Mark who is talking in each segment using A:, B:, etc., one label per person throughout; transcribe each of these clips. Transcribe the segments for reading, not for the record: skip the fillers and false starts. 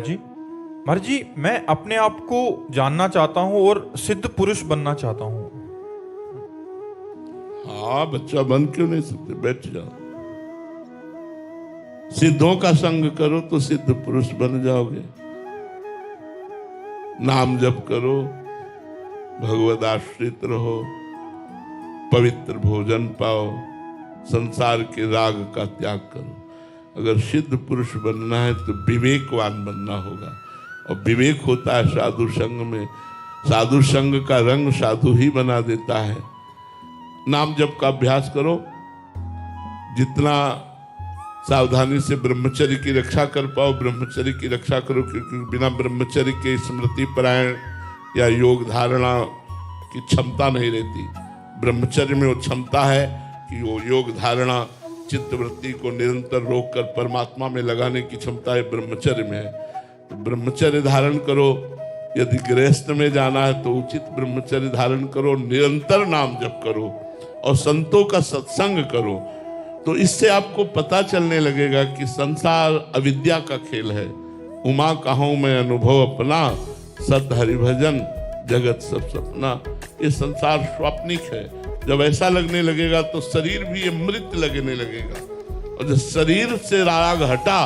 A: जी महाराज जी, मैं अपने आप को जानना चाहता हूँ और सिद्ध पुरुष बनना चाहता हूँ।
B: हाँ, बच्चा बन क्यों नहीं सकते? बैठ जाओ, सिद्धों का संग करो तो सिद्ध पुरुष बन जाओगे। नाम जप करो, भगवद आश्रित रहो, पवित्र भोजन पाओ, संसार के राग का त्याग करो। अगर सिद्ध पुरुष बनना है तो विवेकवान बनना होगा, और विवेक होता है साधु संग में। साधु संग का रंग साधु ही बना देता है। नाम जप का अभ्यास करो, जितना सावधानी से ब्रह्मचर्य की रक्षा कर पाओ ब्रह्मचर्य की रक्षा करो, क्योंकि बिना ब्रह्मचर्य के स्मृति परायण या योग धारणा की क्षमता नहीं रहती। ब्रह्मचर्य में वो क्षमता है कि वो योग धारणा चित्तवृत्ति को निरंतर रोककर परमात्मा में लगाने की क्षमता है, ब्रह्मचर्य में है। तो ब्रह्मचर्य धारण करो। यदि गृहस्थ में जाना है तो उचित ब्रह्मचर्य धारण करो, निरंतर नाम जप करो और संतों का सत्संग करो। तो इससे आपको पता चलने लगेगा कि संसार अविद्या का खेल है। उमा कहूं मैं अनुभव अपना, सद हरिभजन जगत सब सपना। ये संसार स्वाप्निक है। जब ऐसा लगने लगेगा तो शरीर भी अमृत लगने लगेगा, और जब शरीर से राग हटा,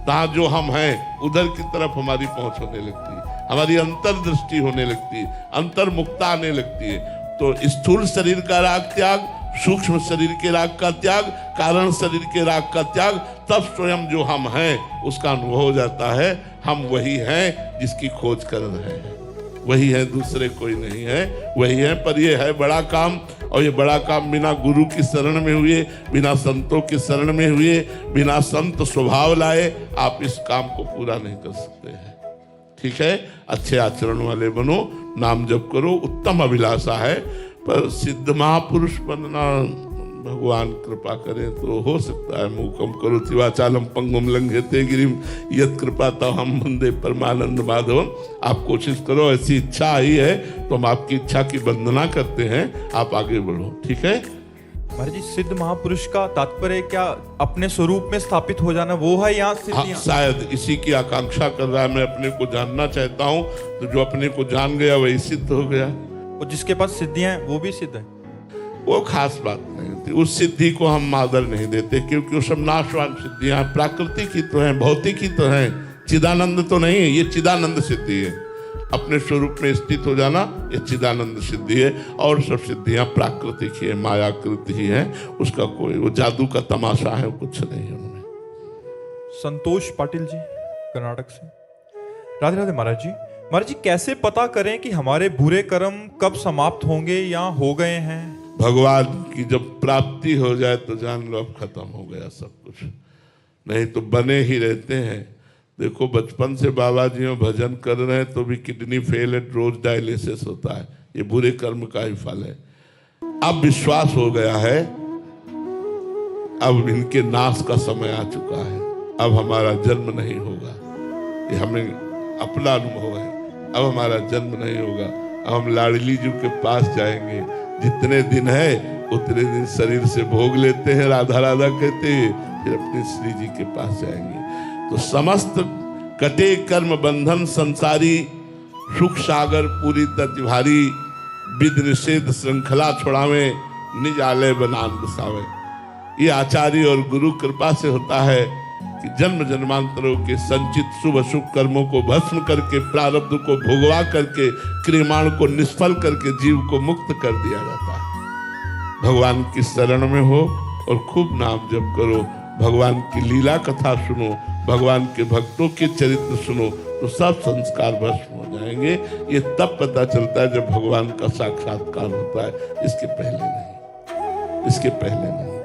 B: तहाँ जो हम हैं उधर की तरफ हमारी पहुंच होने लगती है, हमारी अंतर्दृष्टि होने लगती है, अंतर्मुक्ता आने लगती है। तो स्थूल शरीर का राग त्याग, सूक्ष्म शरीर के राग का त्याग, कारण शरीर के राग का त्याग, तब स्वयं जो हम हैं उसका अनुभव हो जाता है। हम वही हैं जिसकी खोज कर रहे हैं, वही है, दूसरे कोई नहीं है, वही है। पर ये है बड़ा काम, और ये बड़ा काम बिना गुरु की शरण में हुए, बिना संतों की शरण में हुए, बिना संत स्वभाव लाए आप इस काम को पूरा नहीं कर सकते हैं। ठीक है, अच्छे आचरण वाले बनो, नाम जप करो, उत्तम अभिलाषा है। पर सिद्ध महापुरुष बनना भगवान कृपा करें तो हो सकता है। मूकम करोति वाचालम पंगुम लंघयते गिरिम यत् कृपातः हम वंदे परमानंद माधवम। आप कोशिश करो, ऐसी इच्छा आई है तो हम आपकी इच्छा की वंदना करते हैं, आप आगे बढ़ो। ठीक है
A: महाराज जी, सिद्ध महापुरुष का तात्पर्य क्या अपने स्वरूप में स्थापित हो जाना वो है, यहाँ
B: हाँ, शायद इसी की आकांक्षा कर रहा है। मैं अपने को जानना चाहता हूँ, तो जो अपने को जान गया वही सिद्ध हो गया,
A: और जिसके पास सिद्धियां हैं वो भी सिद्ध है।
B: वो खास बात नहीं होती। उस सिद्धि को हम आदर नहीं देते, क्योंकि वो सब नाशवान सिद्धियां प्राकृतिक ही तो हैं, भौतिक ही तो हैं, चिदानंद तो नहीं है। ये चिदानंद सिद्धि है, अपने स्वरूप में स्थित हो जाना, ये चिदानंद सिद्धि है। और सब सिद्धियां प्राकृतिक ही है, मायाकृति ही है। उसका कोई वो जादू का तमाशा है, कुछ नहीं है उनमें।
A: संतोष पाटिल जी, कर्नाटक से। राधे राधे महाराज जी। महाराज जी, कैसे पता करें कि हमारे बुरे कर्म कब समाप्त होंगे या हो गए हैं?
B: भगवान की जब प्राप्ति हो जाए तो जान लो अब खत्म हो गया सब कुछ, नहीं तो बने ही रहते हैं। देखो, बचपन से बाबा जी में भजन कर रहे हैं तो भी किडनी फेल है, रोज डायलिसिस होता है। ये बुरे कर्म का ही फल है। अब विश्वास हो गया है, अब इनके नाश का समय आ चुका है, अब हमारा जन्म नहीं होगा। ये हमें अपना अनुभव है, अब हमारा जन्म नहीं होगा। अब हम लाडली जी के पास जाएंगे। जितने दिन है उतने दिन शरीर से भोग लेते हैं, राधा राधा कहते हैं, फिर अपने श्री जी के पास जाएंगे। तो समस्त कटे कर्म बंधन संसारी, सुख सागर पूरी ततिभारी, विध निषेध श्रृंखला छोड़ावे, निज आलय बनान बसावे। ये आचार्य और गुरु कृपा से होता है कि जन्म जन्मांतरों के संचित शुभ अशुभ कर्मों को भस्म करके, प्रारब्ध को भोगवा करके, क्रियमाण को निष्फल करके जीव को मुक्त कर दिया जाता है। भगवान की शरण में हो और खूब नाम जप करो, भगवान की लीला कथा सुनो, भगवान के भक्तों के चरित्र सुनो, तो सब संस्कार भस्म हो जाएंगे। ये तब पता चलता है जब भगवान का साक्षात्कार होता है, इसके पहले नहीं, इसके पहले नहीं।